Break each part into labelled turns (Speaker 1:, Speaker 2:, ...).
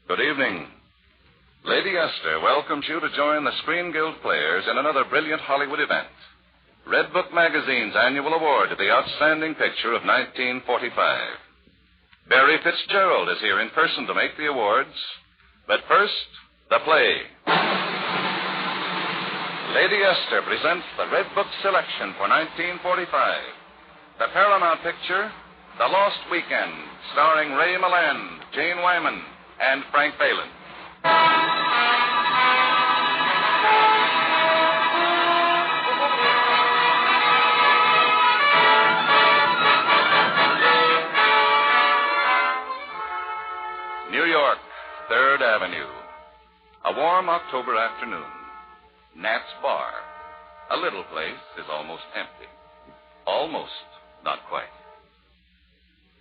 Speaker 1: Good evening. Lady Esther welcomes you to join the Screen Guild players in another brilliant Hollywood event. Red Book Magazine's annual award to the outstanding picture of 1945. Barry Fitzgerald is here in person to make the awards. But first, the play. Lady Esther presents the Red Book selection for 1945. The Paramount picture, The Lost Weekend, starring Ray Milland, Jane Wyman, and Frank Faylen. New York, 3rd Avenue. A warm October afternoon. Nat's Bar. A little place is almost empty. Almost, not quite.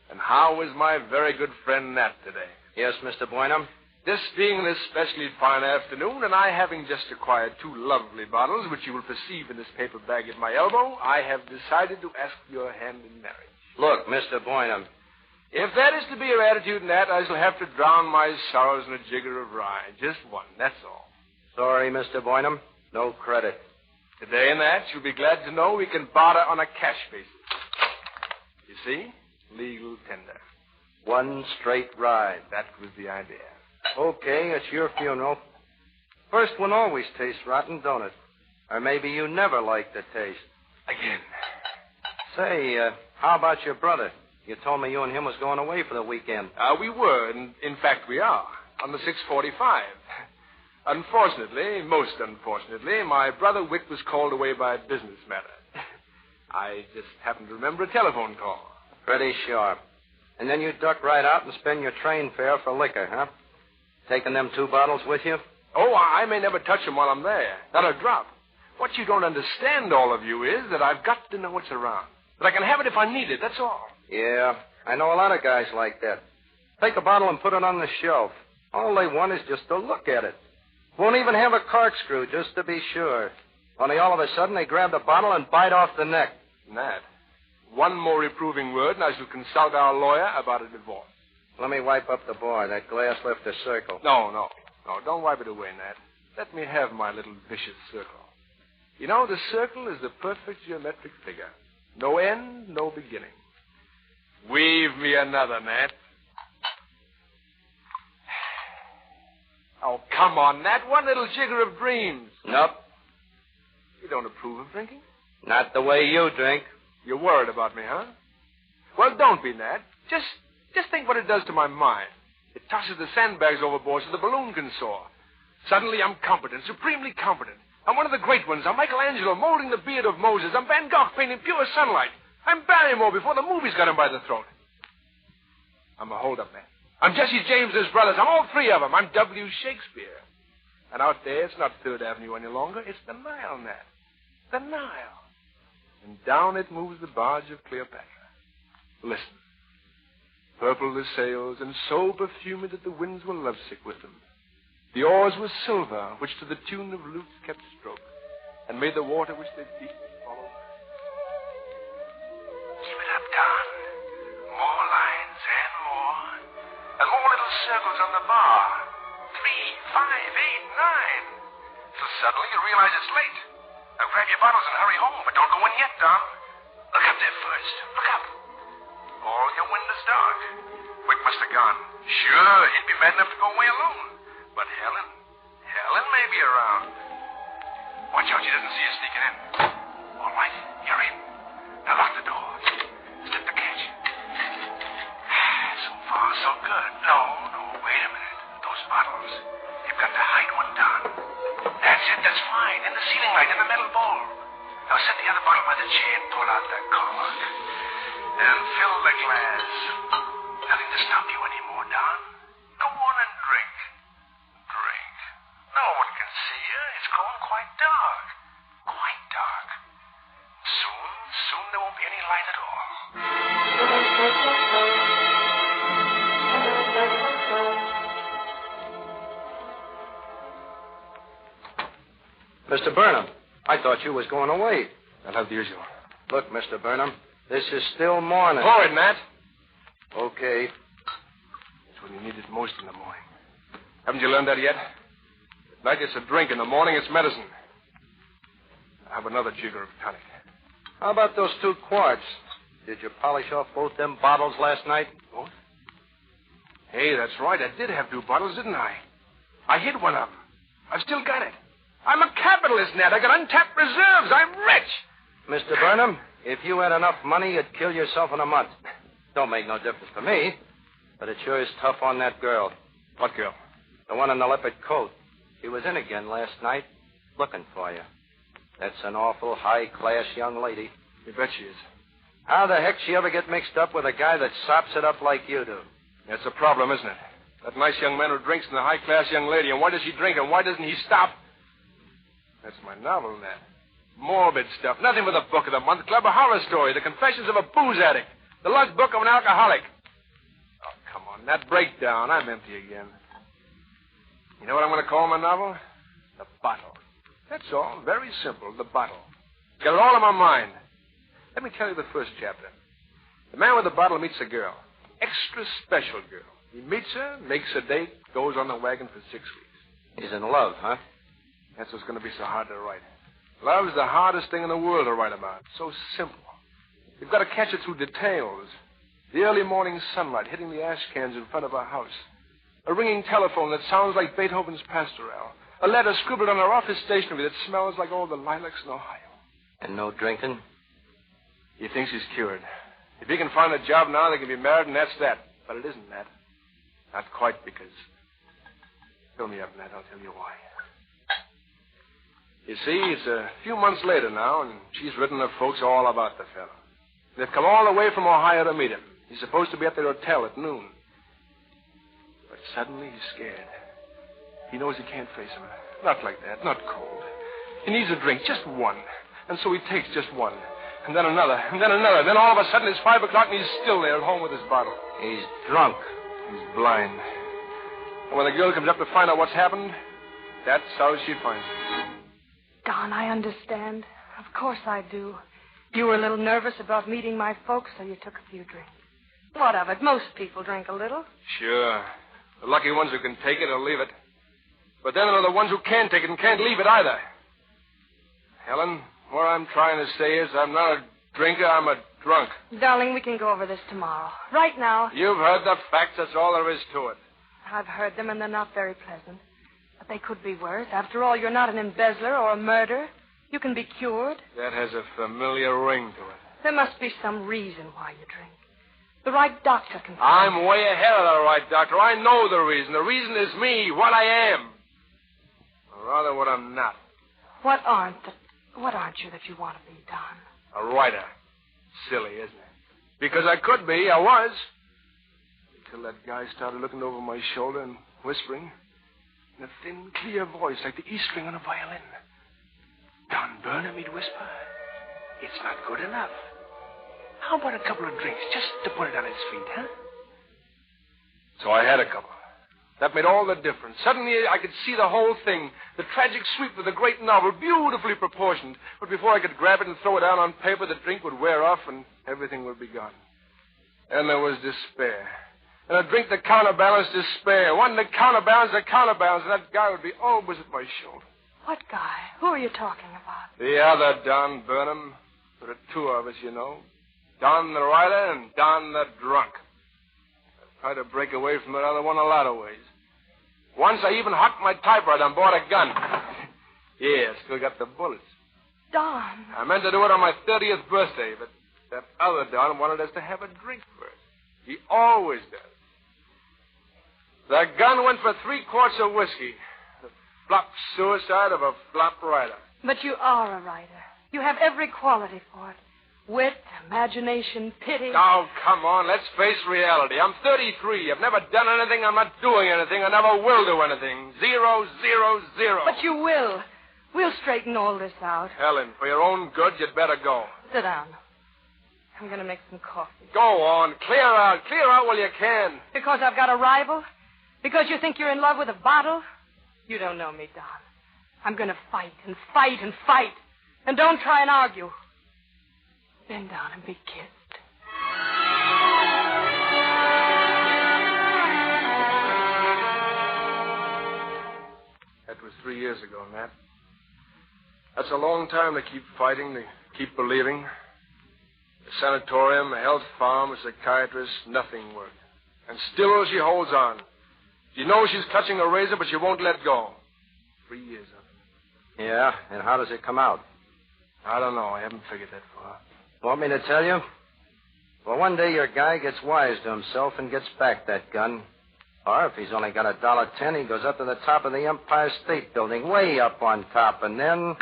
Speaker 2: And how is my very good friend Nat today?
Speaker 3: Yes, Mr. Wyman.
Speaker 2: This being an especially fine afternoon, and I having just acquired 2 lovely bottles, which you will perceive in this paper bag at my elbow, I have decided to ask your hand in marriage.
Speaker 3: Look, Mr. Wyman.
Speaker 2: If that is to be your attitude, Nat, I shall have to drown my sorrows in a jigger of rye. Just one, that's all.
Speaker 3: Sorry, Mr. Wyman. No credit.
Speaker 2: Today, Nat, you'll be glad to know we can barter on a cash basis. You see? Legal tender.
Speaker 3: One straight ride.
Speaker 2: That was the idea.
Speaker 3: Okay, it's your funeral. First one always tastes rotten, don't it? Or maybe you never liked the taste.
Speaker 2: Again.
Speaker 3: Say, how about your brother? You told me you and him was going away for the weekend.
Speaker 2: We were, and in fact we are, on the 6:45. Unfortunately, most unfortunately, my brother Wick was called away by a business matter. I just happened to remember a telephone call.
Speaker 3: Pretty sharp. And then you duck right out and spend your train fare for liquor, huh? Taking them 2 bottles with you?
Speaker 2: Oh, I may never touch them while I'm there. Not a drop. What you don't understand, all of you, is that I've got to know what's around. That I can have it if I need it, that's all.
Speaker 3: Yeah, I know a lot of guys like that. Take a bottle and put it on the shelf. All they want is just to look at it. Won't even have a corkscrew, just to be sure. Only all of a sudden they grab the bottle and bite off the neck.
Speaker 2: Nat, one more reproving word, and I shall consult our lawyer about a divorce.
Speaker 3: Let me wipe up the bar. That glass left a circle.
Speaker 2: No, don't wipe it away, Nat. Let me have my little vicious circle. You know, the circle is the perfect geometric figure. No end, no beginning. Weave me another, Nat. Oh, come on, Nat. One little jigger of dreams.
Speaker 3: Nope.
Speaker 2: You don't approve of drinking?
Speaker 3: Not the way you drink.
Speaker 2: You're worried about me, huh? Well, don't be, Nat. Just think what it does to my mind. It tosses the sandbags overboard so the balloon can soar. Suddenly I'm competent, supremely competent. I'm one of the great ones. I'm Michelangelo molding the beard of Moses. I'm Van Gogh painting pure sunlight. I'm Barrymore before the movies got him by the throat. I'm a hold-up man. I'm Jesse James's brothers. I'm all 3 of them. I'm W. Shakespeare. And out there, it's not 3rd Avenue any longer. It's the Nile, Nat. The Nile. And down it moves the barge of Cleopatra. Listen. Purple the sails, and so perfumed that the winds were lovesick with them. The oars were silver, which to the tune of lutes kept stroke, and made the water which they beat follow. Keep it up, Don. More lines and more. And more little circles on the bar. 3, 5, 8, 9. Till suddenly you realize it's late. Now grab your bottles and hurry home, but don't go in yet, Don. Look up there first. Look up. All your windows dark. Wick must have gone. Sure, he'd be mad enough to go away alone. But Helen may be around. Watch out she doesn't see us sneaking in. All right, you're in. Now lock the door. Slip the catch. So far, so good. No, wait a minute. Those bottles. You've got to hide one down. That's it, that's fine. In the ceiling light, in the metal bowl. Now set the other bottle by the chair and pull out the cork. And fill the glass. Nothing to stop you anymore, Don. Go on and drink. Drink. No one can see you. It's growing quite dark. Quite dark. Soon there won't be any light at all.
Speaker 3: Mr. Burnham, I thought you was going away.
Speaker 2: I'll have the usual.
Speaker 3: Look, Mr. Burnham, this is still morning.
Speaker 2: Forward, Nat.
Speaker 3: Okay.
Speaker 2: It's when you need it most in the morning. Haven't you learned that yet? At night it's a drink. In the morning it's medicine. How about another jigger of tonic?
Speaker 3: How about those 2 quarts? Did you polish off both them bottles last night?
Speaker 2: Both? Hey, that's right. I did have 2 bottles, didn't I? I hid one of them. I've still got it. I'm a capitalist, Ned. I got untapped reserves. I'm rich.
Speaker 3: Mr. Burnham, if you had enough money, you'd kill yourself in a month. Don't make no difference to me, but it sure is tough on that girl.
Speaker 2: What girl?
Speaker 3: The one in the leopard coat. She was in again last night, looking for you. That's an awful high-class young lady.
Speaker 2: You bet she is.
Speaker 3: How the heck she ever get mixed up with a guy that sops it up like you do?
Speaker 2: That's a problem, isn't it? That nice young man who drinks and the high-class young lady. And why does he drink and why doesn't he stop? That's my novel, Ned. Morbid stuff. Nothing but the book of the month. Club, a horror story. The confessions of a booze addict. The log book of an alcoholic. Oh, come on. That breakdown. I'm empty again. You know what I'm going to call my novel? The Bottle. That's all. Very simple. The Bottle. Got it all in my mind. Let me tell you the first chapter. The man with the bottle meets a girl. Extra special girl. He meets her, makes a date, goes on the wagon for 6 weeks.
Speaker 3: He's in love, huh?
Speaker 2: That's what's going to be so hard to write. Love's the hardest thing in the world to write about. So simple. You've got to catch it through details. The early morning sunlight hitting the ash cans in front of her house. A ringing telephone that sounds like Beethoven's pastoral. A letter scribbled on her office stationery that smells like all the lilacs in Ohio.
Speaker 3: And no drinking?
Speaker 2: He thinks he's cured. If he can find a job now, they can be married, and that's that. But it isn't that. Not quite, because... Fill me up, Ned. I'll tell you why. You see, it's a few months later now, and she's written her folks all about the fellow. They've come all the way from Ohio to meet him. He's supposed to be at their hotel at noon. But suddenly he's scared. He knows he can't face him. Not like that, not cold. He needs a drink, just one. And so he takes just one. And then another, and then another. Then all of a sudden it's 5 o'clock and he's still there at home with his bottle.
Speaker 3: He's drunk.
Speaker 2: He's blind. And when the girl comes up to find out what's happened, that's how she finds him.
Speaker 4: Don, I understand. Of course I do. You were a little nervous about meeting my folks, so you took a few drinks. What of it? Most people drink a little.
Speaker 2: Sure. The lucky ones who can take it or leave it. But then there are the ones who can't take it and can't leave it either. Helen, what I'm trying to say is I'm not a drinker, I'm a drunk.
Speaker 4: Darling, we can go over this tomorrow. Right now...
Speaker 2: You've heard the facts, that's all there is to it.
Speaker 4: I've heard them, and they're not very pleasant. But they could be worse. After all, you're not an embezzler or a murderer. You can be cured.
Speaker 2: That has a familiar ring to it.
Speaker 4: There must be some reason why you drink. The right doctor can...
Speaker 2: I'm way ahead of the right doctor. I know the reason. The reason is me, what I am. Or rather, what I'm not.
Speaker 4: What aren't you that you want to be, Don?
Speaker 2: A writer. Silly, isn't it? Because I could be. I was. Until that guy started looking over my shoulder and whispering in a thin, clear voice like the E string on a violin. Don Burnham, he'd whisper. It's not good enough. How about a couple of drinks just to put it on its feet, huh? So I had a couple. That made all the difference. Suddenly I could see the whole thing. The tragic sweep of the great novel, beautifully proportioned. But before I could grab it and throw it down on paper, the drink would wear off and everything would be gone. And there was despair. And a drink that counterbalanced despair. One that counterbalanced the counterbalance. And that guy would be always at my shoulder.
Speaker 4: What guy? Who are you talking about?
Speaker 2: The other Don Burnham. There are 2 of us, you know. Don the writer and Don the drunk. I tried to break away from that other one a lot of ways. Once I even hocked my typewriter on board a gun. Yeah, still got the bullets.
Speaker 4: Don.
Speaker 2: I meant to do it on my 30th birthday, but that other Don wanted us to have a drink first. He always does. The gun went for 3 quarts of whiskey. The flop suicide of a flop writer.
Speaker 4: But you are a writer. You have every quality for it. Wit, imagination, pity.
Speaker 2: Oh, come on. Let's face reality. I'm 33. I've never done anything. I'm not doing anything. I never will do anything. 0, 0, 0.
Speaker 4: But you will. We'll straighten all this out.
Speaker 2: Helen, for your own good, you'd better go.
Speaker 4: Sit down. I'm going to make some coffee.
Speaker 2: Go on. Clear out. Clear out while you can.
Speaker 4: Because I've got a rival? Because you think you're in love with a bottle? You don't know me, Don. I'm going to fight and fight and fight. And don't try and argue. Bend down and be kissed.
Speaker 2: 3 years ago, Nat. That's a long time to keep fighting, to keep believing. A sanatorium, a health farm, a psychiatrist, nothing worked. And still she holds on. She knows she's clutching a razor, but she won't let go. 3 years of it.
Speaker 3: Yeah, and how does it come out?
Speaker 2: I don't know. I haven't figured that far.
Speaker 3: Want me to tell you? Well, one day your guy gets wise to himself and gets back that gun. Or if he's only got $1.10, he goes up to the top of the Empire State Building, way up on top, and then...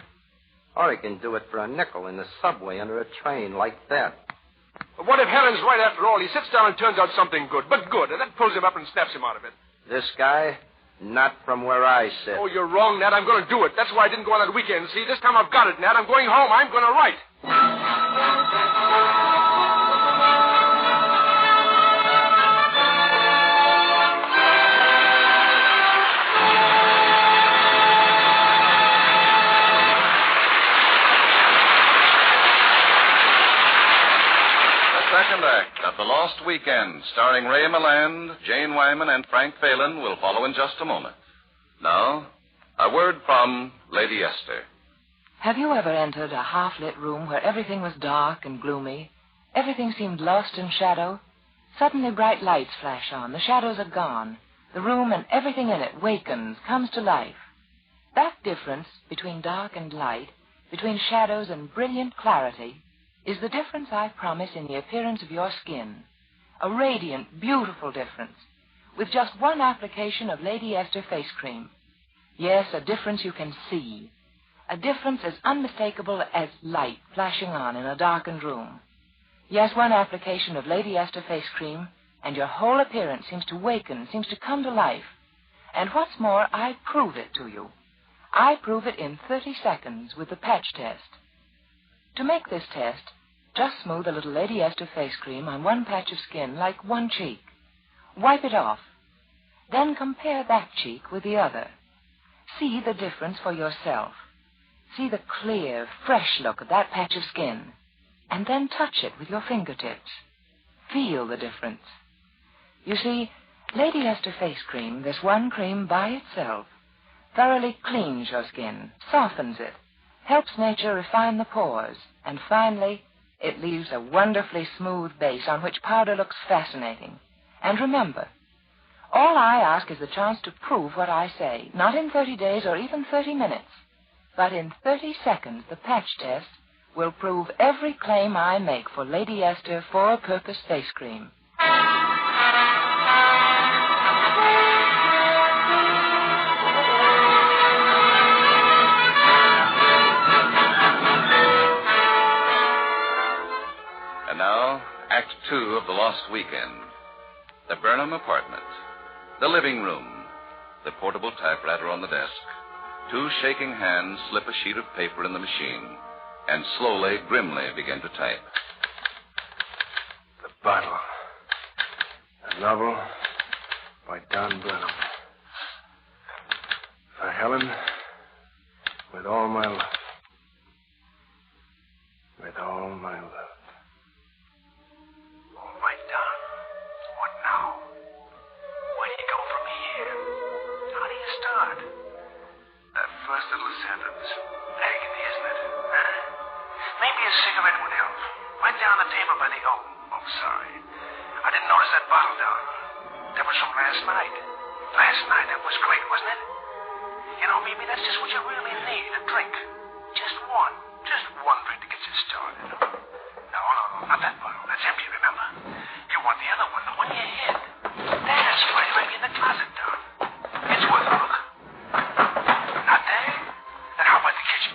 Speaker 3: Or he can do it for a nickel in the subway under a train like that.
Speaker 2: But what if Helen's right after all? He sits down and turns out something good, but good, and that pulls him up and snaps him out of it.
Speaker 3: This guy? Not from where I sit.
Speaker 2: Oh, you're wrong, Nat. I'm going to do it. That's why I didn't go on that weekend. See, this time I've got it, Nat. I'm going home. I'm going to write.
Speaker 1: Second act of The Lost Weekend, starring Ray Milland, Jane Wyman, and Frank Faylen, will follow in just a moment. Now, a word from Lady Esther.
Speaker 5: Have you ever entered a half-lit room where everything was dark and gloomy? Everything seemed lost in shadow? Suddenly bright lights flash on. The shadows are gone. The room and everything in it wakens, comes to life. That difference between dark and light, between shadows and brilliant clarity, is the difference I promise in the appearance of your skin. A radiant, beautiful difference, with just one application of Lady Esther face cream. Yes, a difference you can see. A difference as unmistakable as light flashing on in a darkened room. Yes, one application of Lady Esther face cream, and your whole appearance seems to waken, seems to come to life. And what's more, I prove it to you. I prove it in 30 seconds with the patch test. To make this test, just smooth a little Lady Esther face cream on one patch of skin, like one cheek. Wipe it off. Then compare that cheek with the other. See the difference for yourself. See the clear, fresh look of that patch of skin. And then touch it with your fingertips. Feel the difference. You see, Lady Esther face cream, this one cream by itself, thoroughly cleans your skin, softens it, helps nature refine the pores, and finally, it leaves a wonderfully smooth base on which powder looks fascinating. And remember, all I ask is the chance to prove what I say, not in 30 days or even 30 minutes, but in 30 seconds the patch test will prove every claim I make for Lady Esther four-purpose face cream.
Speaker 1: And now, Act 2 of The Lost Weekend. The Burnham apartment. The living room. The portable typewriter on the desk. Two shaking hands slip a sheet of paper in the machine and slowly, grimly begin to type.
Speaker 2: The Bottle. A novel by Don Burnham. For Helen, with all my love. With all my love. All right, Don. What now? Where do you go from here? How do you start? That first little sentence. Agony, isn't it? Maybe a cigarette would help. Right there on the table by the... Oh, sorry. I didn't notice that bottle down. That was from last night. Last night, that was great, wasn't it? You know, maybe that's just what you really need, a drink. Just one. Just one drink to get you started. No, not that bottle. That's empty, remember? You want the other one, the one you hid. That's right, it might be in the closet, Don. It's worth a look. Not there? Then how about the kitchen?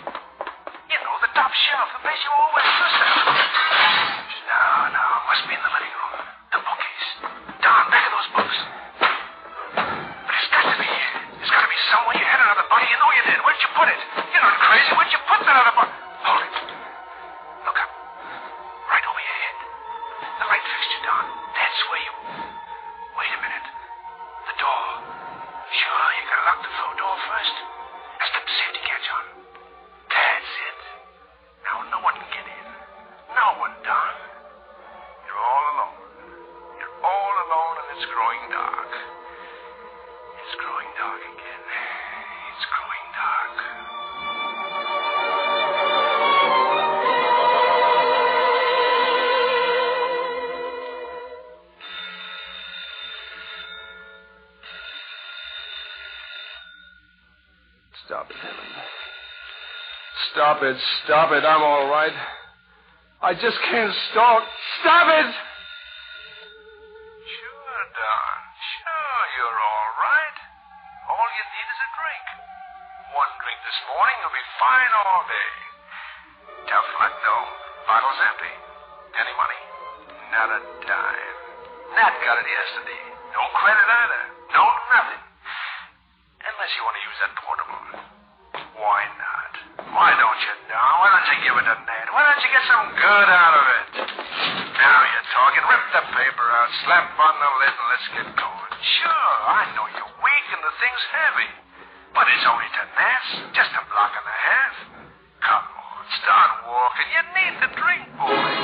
Speaker 2: You know, the top shelf, the place you always trust at. No, must be in the living room. The bookcase. Don, back of those books. But it's got to be here. There's got to be somewhere you had another body. You know you did. Where'd you put it? You're not crazy. Where'd you put that other body? Hold it. Look up. Right over your head. The light fixture, Don. That's where you... Wait a minute. The door. Sure, you gotta lock the front door first. And slip the safety catch on. That's it. Now no one can get in. No one, Don. You're all alone. You're all alone and it's growing dark. It's growing dark again. It's growing dark. Stop it, Milland. Stop it, stop it. I'm all right. I just can't stop. Stop it!
Speaker 6: Sure, Don. Sure, you're all right. All you need is a drink. One drink this morning, you'll be fine all day. Tough luck, though. Bottle's empty. Any money? Not a dime. Nat got it yesterday. No credit either. No nothing. Unless you want to use that portable. Why not? Why don't you, Don? Why don't you give it to Nat? Why don't you get some good out of it? Now you're talking. Rip the paper out, slap on the lid, and let's get going. Sure, I know you're weak and the thing's heavy. But it's only to Nat's. Just a block and a half. Come on, start walking. You need the drink, boy.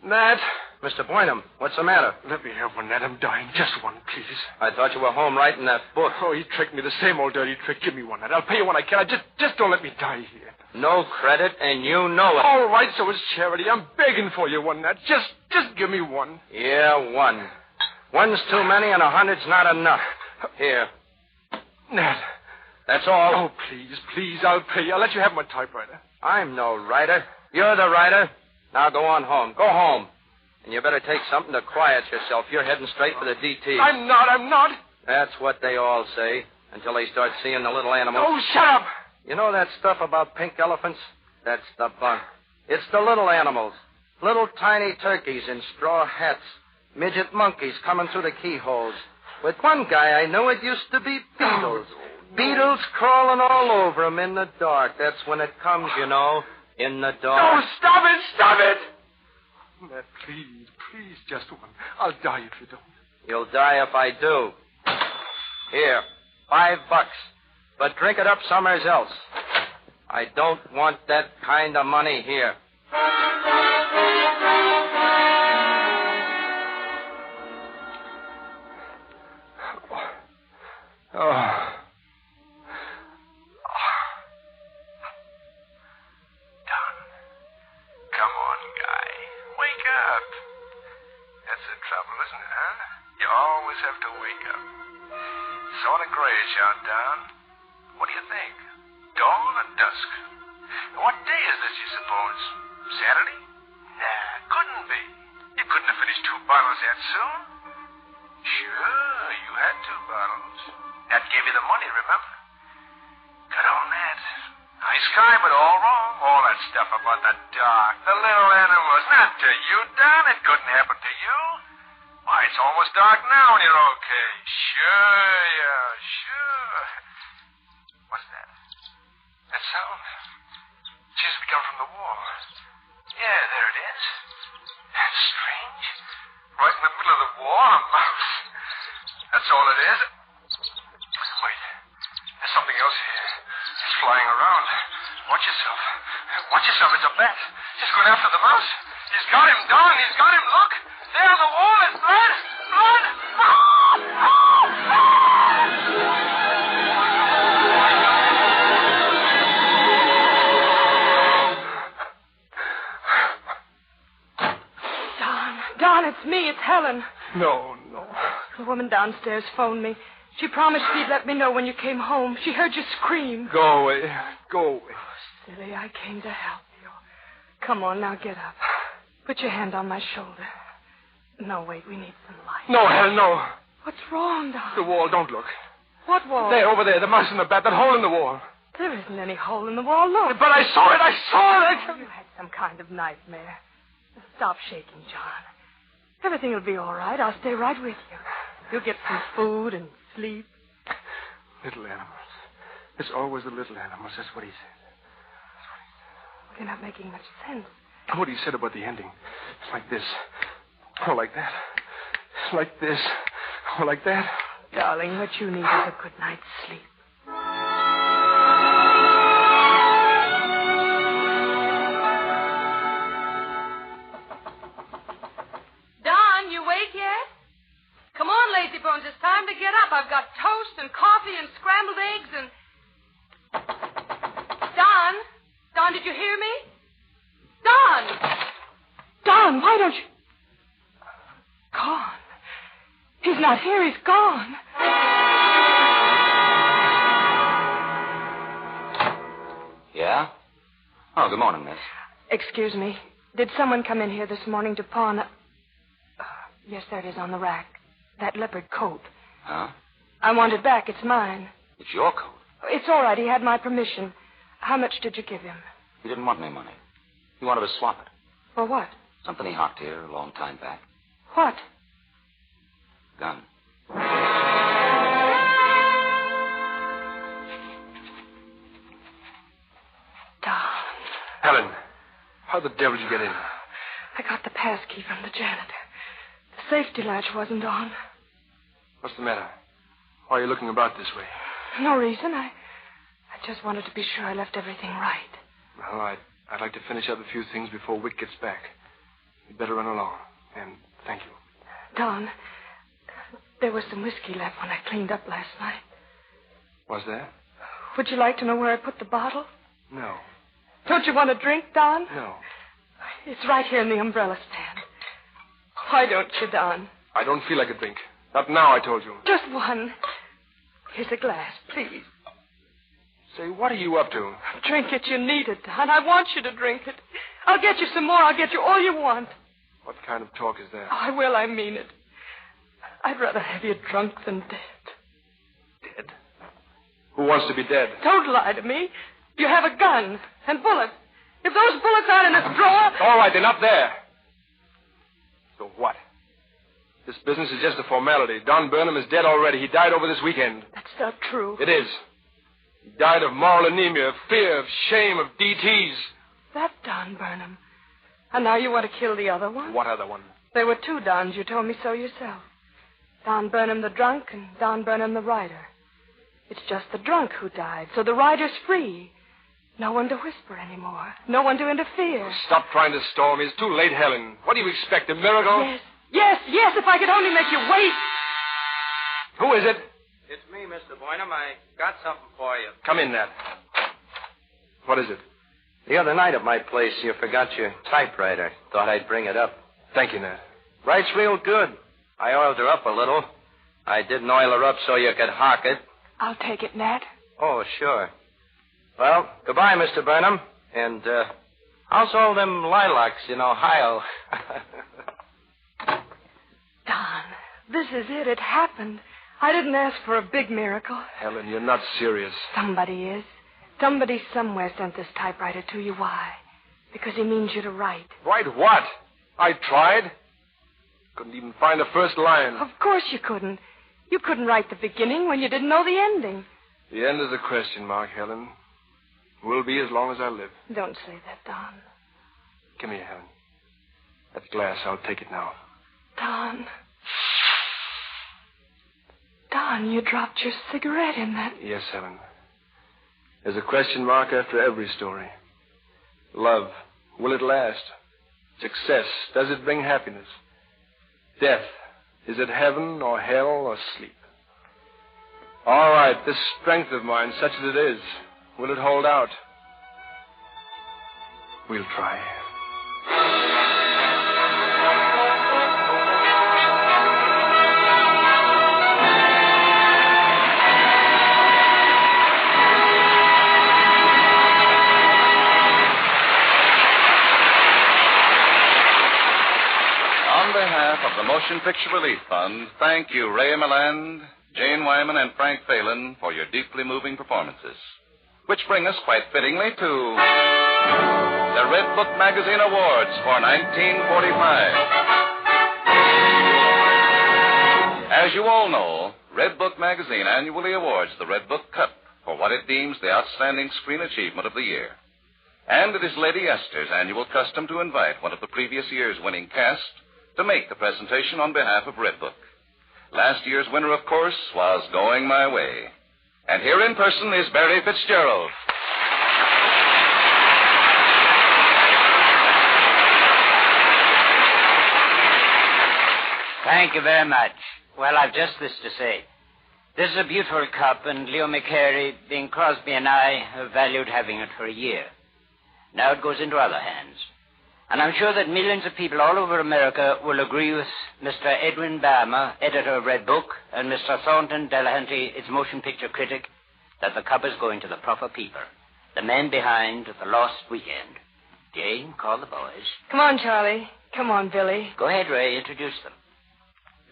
Speaker 2: Nat.
Speaker 3: Mr. Boynham, what's the matter?
Speaker 2: Let me have one, Nat. I'm dying. Just one, please.
Speaker 3: I thought you were home writing that book.
Speaker 2: Oh, he tricked me. The same old dirty trick. Give me one, Nat. I'll pay you when I can. Just don't let me die here.
Speaker 3: No credit, and you know it.
Speaker 2: All right, so it's charity. I'm begging for you one, Nat. Just give me one.
Speaker 3: Yeah, one. One's too many, and 100's not enough. Here.
Speaker 2: Nat.
Speaker 3: That's all.
Speaker 2: Oh, please, I'll pay you. I'll let you have my typewriter.
Speaker 3: I'm no writer. You're the writer. Now go on home. Go home. And you better take something to quiet yourself. You're heading straight for the DT.
Speaker 2: I'm not.
Speaker 3: That's what they all say, until they start seeing the little animals.
Speaker 2: Oh, shut up.
Speaker 3: You know that stuff about pink elephants? That's the bunk. It's the little animals. Little tiny turkeys in straw hats. Midget monkeys coming through the keyholes. With one guy I know, it used to be beetles. Beetles crawling all over him in the dark. That's when it comes, you know, in the dark.
Speaker 2: Oh, stop it! Nat, please, just one. I'll die if you don't.
Speaker 3: You'll die if I do. Here, $5. But drink it up somewhere else. I don't want that kind of money here.
Speaker 2: Oh.
Speaker 6: Don, come on, guy. Wake up. That's the trouble, isn't it, huh? You always have to wake up. Sort of grayish out, Don. What do you think? Dawn or dusk? What day is this, you suppose? Saturday? Nah, couldn't be. You couldn't have finished 2 bottles that soon. Sure, you had 2 bottles. That gave you the money, remember? Good old Nat. Nice guy, but all wrong. All that stuff about the dark, the little animals. Not to you, Don. It couldn't happen to you. Why, it's almost dark now and you're okay. Sure, yeah, sure. What's that? That sound? Seems to be coming from the wall. Yeah, there it is. That's strange. Right in the middle of the wall, a mouse. That's all it is. Wait. There's something else here. It's flying around. Watch yourself. Watch yourself. It's a bat. He's going after the mouse. He's got him, Don. He's got him. Look. There on the wall is blood. Blood.
Speaker 4: Don, it's me. It's Helen.
Speaker 2: No.
Speaker 4: The woman downstairs phoned me. She promised she'd let me know when you came home. She heard you scream.
Speaker 2: Go away.
Speaker 4: Oh, silly, I came to help you. Come on, now get up. Put your hand on my shoulder. No, wait, we need some light.
Speaker 2: No, Helen, no.
Speaker 4: What's wrong, Don?
Speaker 2: The wall, don't look.
Speaker 4: What wall?
Speaker 2: There, over there, the mouse and the bat, that hole in the wall.
Speaker 4: There isn't any hole in the wall, look.
Speaker 2: But I saw it.
Speaker 4: You had some kind of nightmare. Stop shaking, John. Everything will be all right. I'll stay right with you. You'll get some food and sleep.
Speaker 2: Little animals. It's always the little animals. That's what he said.
Speaker 4: You're not making much sense.
Speaker 2: What he said about the ending. It's like this. Or like that. Like this. Or like that.
Speaker 4: Darling, what you need is a good night's sleep. Don, you awake yet? Come on, lazy bones. It's time to get up. I've got toast and coffee and scrambled eggs and... Don, did you hear me? Don, why don't you... not here. He's gone.
Speaker 7: Yeah? Oh, good morning, miss.
Speaker 4: Excuse me. Did someone come in here this morning to pawn yes, there it is on the rack. That leopard coat.
Speaker 7: Huh?
Speaker 4: I want it back. It's mine.
Speaker 7: It's your coat.
Speaker 4: It's all right. He had my permission. How much did you give him?
Speaker 7: He didn't want any money. He wanted to swap it.
Speaker 4: For what?
Speaker 7: Something he hocked here a long time back.
Speaker 4: What?
Speaker 7: Gun.
Speaker 4: Don.
Speaker 2: Helen, how the devil did you get in?
Speaker 4: I got the pass key from the janitor. The safety latch wasn't on.
Speaker 2: What's the matter? Why are you looking about this way?
Speaker 4: No reason. I just wanted to be sure I left everything right.
Speaker 2: Well, I'd like to finish up a few things before Wick gets back. You'd better run along. And thank you.
Speaker 4: Don, there was some whiskey left when I cleaned up last night.
Speaker 2: Was there?
Speaker 4: Would you like to know where I put the bottle?
Speaker 2: No.
Speaker 4: Don't you want a drink, Don?
Speaker 2: No.
Speaker 4: It's right here in the umbrella stand. Why don't you, Don?
Speaker 2: I don't feel like a drink. Not now, I told you.
Speaker 4: Just one. Here's a glass, please.
Speaker 2: Say, what are you up to?
Speaker 4: Drink it. You need it, Don. I want you to drink it. I'll get you some more. I'll get you all you want.
Speaker 2: What kind of talk is that?
Speaker 4: Oh, I will. I mean it. I'd rather have you drunk than dead.
Speaker 2: Dead? Who wants to be dead?
Speaker 4: Don't lie to me. You have a gun and bullets. If those bullets aren't in this drawer...
Speaker 2: All right, they're not there. So what? This business is just a formality. Don Burnham is dead already. He died over this weekend.
Speaker 4: That's not true.
Speaker 2: It is. He died of moral anemia, of fear, of shame, of DTs.
Speaker 4: That Don Burnham. And now you want to kill the other one?
Speaker 2: What other one?
Speaker 4: There were two Dons. You told me so yourself. Don Burnham the drunk and Don Burnham the writer. It's just the drunk who died, so the writer's free. No one to whisper anymore. No one to interfere.
Speaker 2: Stop trying to stall me. It's too late, Helen. What do you expect, a miracle?
Speaker 4: Yes, if I could only make you wait.
Speaker 2: Who is it?
Speaker 3: It's me, Mr. Boynham. I got something for you.
Speaker 2: Come in, Nat. What is it?
Speaker 3: The other night at my place, you forgot your typewriter. Thought I'd bring it up.
Speaker 2: Thank you, Nat.
Speaker 3: Writes real good. I oiled her up a little. I didn't oil her up so you could hawk it.
Speaker 4: I'll take it, Nat.
Speaker 3: Oh, sure. Well, goodbye, Mr. Burnham. And, how's all them lilacs in Ohio?
Speaker 4: Don, this is it. It happened. I didn't ask for a big miracle.
Speaker 2: Helen, you're not serious.
Speaker 4: Somebody is. Somebody somewhere sent this typewriter to you. Why? Because he means you to write.
Speaker 2: Write what? I tried. Couldn't even find the first line.
Speaker 4: Of course you couldn't. You couldn't write the beginning when you didn't know the ending.
Speaker 2: The end is a question mark, Helen. Will be as long as I live.
Speaker 4: Don't say that, Don.
Speaker 2: Come here, Helen. That glass, I'll take it now.
Speaker 4: Don. Don, you dropped your cigarette in that.
Speaker 2: Yes, Helen. There's a question mark after every story. Love, will it last? Success, does it bring happiness? Death, is it heaven or hell or sleep? All right, this strength of mine, such as it is, will it hold out? We'll try.
Speaker 1: On behalf of the Motion Picture Relief Fund, thank you, Ray Milland, Jane Wyman, and Frank Faylen for your deeply moving performances. Which bring us quite fittingly to the Red Book Magazine Awards for 1945. As you all know, Red Book Magazine annually awards the Red Book Cup for what it deems the outstanding screen achievement of the year. And it is Lady Esther's annual custom to invite one of the previous year's winning cast to make the presentation on behalf of Red Book. Last year's winner, of course, was Going My Way. And here in person is Barry Fitzgerald.
Speaker 8: Thank you very much. Well, I've just this to say. This is a beautiful cup, and Leo McCary, Bing Crosby, and I have valued having it for a year. Now it goes into other hands. And I'm sure that millions of people all over America will agree with Mr. Edwin Barmer, editor of Red Book, and Mr. Thornton Delahanty, its motion picture critic, that the cup is going to the proper people. The men behind the Lost Weekend. Jane, call the boys.
Speaker 4: Come on, Charlie. Come on, Billy.
Speaker 8: Go ahead, Ray. Introduce them.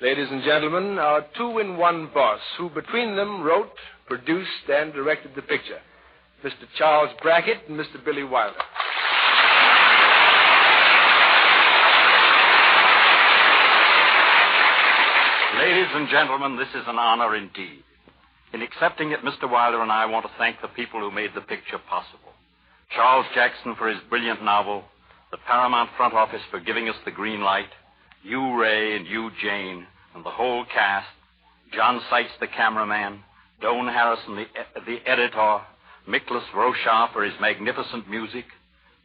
Speaker 2: Ladies and gentlemen, our two-in-one boss, who between them wrote, produced, and directed the picture. Mr. Charles Brackett and Mr. Billy Wilder.
Speaker 9: Ladies and gentlemen, this is an honor indeed. In accepting it, Mr. Wilder and I want to thank the people who made the picture possible. Charles Jackson for his brilliant novel, the Paramount front office for giving us the green light, you, Ray, and you, Jane, and the whole cast, John Seitz, the cameraman, Doane Harrison, the editor, Miklas Rocha for his magnificent music.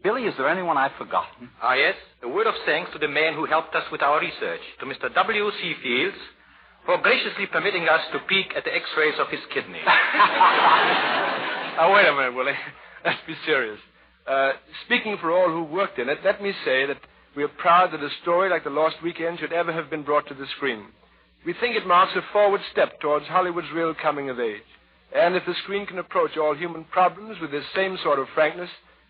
Speaker 9: Billy, is there anyone I've forgotten?
Speaker 10: Yes. A word of thanks to the man who helped us with our research, to Mr. W.C. Fields, for graciously permitting us to peek at the x-rays of his kidney.
Speaker 2: Now, wait a minute, Willie. Let's be serious. Speaking for all who worked in it, let me say that we are proud that a story like The Lost Weekend should ever have been brought to the screen. We think it marks a forward step towards Hollywood's real coming of age. And if the screen can approach all human problems with this same sort of frankness,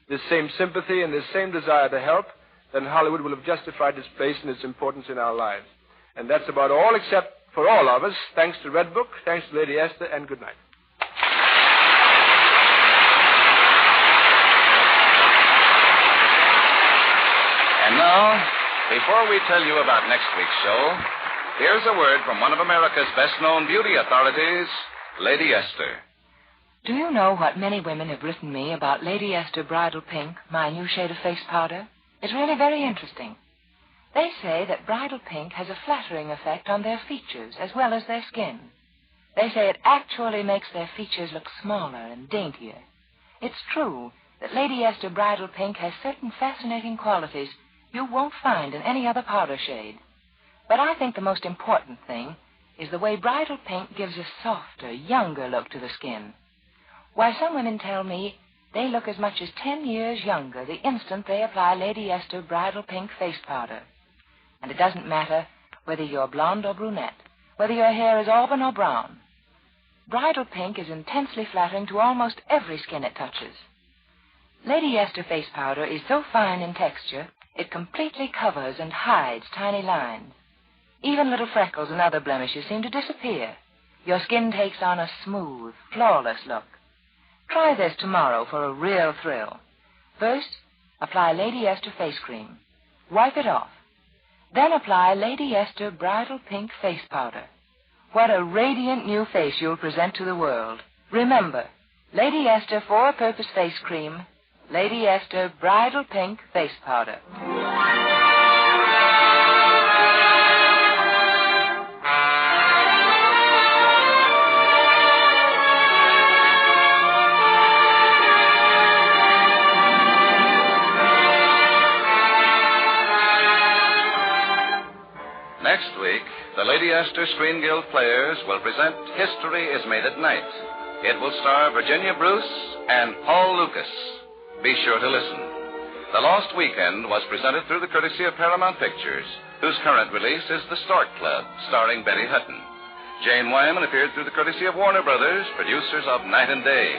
Speaker 2: this same sympathy, and this same desire to help, then Hollywood will have justified its place and its importance in our lives. And that's about all, except for all of us. Thanks to Red Book, thanks to Lady Esther, and good night.
Speaker 1: And now, before we tell you about next week's show, here's a word from one of America's best-known beauty authorities, Lady Esther.
Speaker 5: Do you know what many women have written me about Lady Esther Bridal Pink, my new shade of face powder? It's really very interesting. They say that Bridal Pink has a flattering effect on their features as well as their skin. They say it actually makes their features look smaller and daintier. It's true that Lady Esther Bridal Pink has certain fascinating qualities you won't find in any other powder shade. But I think the most important thing is the way Bridal Pink gives a softer, younger look to the skin. Why, some women tell me they look as much as 10 years younger the instant they apply Lady Esther Bridal Pink face powder. And it doesn't matter whether you're blonde or brunette, whether your hair is auburn or brown. Bridal Pink is intensely flattering to almost every skin it touches. Lady Esther face powder is so fine in texture, it completely covers and hides tiny lines. Even little freckles and other blemishes seem to disappear. Your skin takes on a smooth, flawless look. Try this tomorrow for a real thrill. First, apply Lady Esther face cream. Wipe it off. Then apply Lady Esther Bridal Pink face powder. What a radiant new face you'll present to the world. Remember, Lady Esther four-purpose face cream, Lady Esther Bridal Pink face powder.
Speaker 1: Next week, the Lady Esther Screen Guild Players will present History is Made at Night. It will star Virginia Bruce and Paul Lucas. Be sure to listen. The Lost Weekend was presented through the courtesy of Paramount Pictures, whose current release is The Stork Club, starring Betty Hutton. Jane Wyman appeared through the courtesy of Warner Brothers, producers of Night and Day.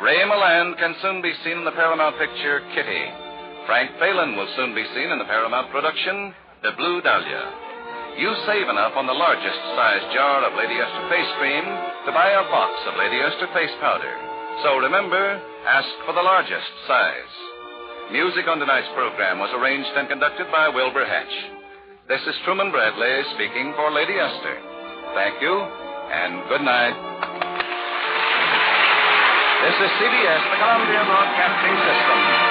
Speaker 1: Ray Milland can soon be seen in the Paramount picture Kitty. Frank Faylen will soon be seen in the Paramount production The Blue Dahlia. You save enough on the largest size jar of Lady Esther face cream to buy a box of Lady Esther face powder. So remember, ask for the largest size. Music on tonight's program was arranged and conducted by Wilbur Hatch. This is Truman Bradley speaking for Lady Esther. Thank you, and good night. This is CBS, the Columbia Broadcasting System.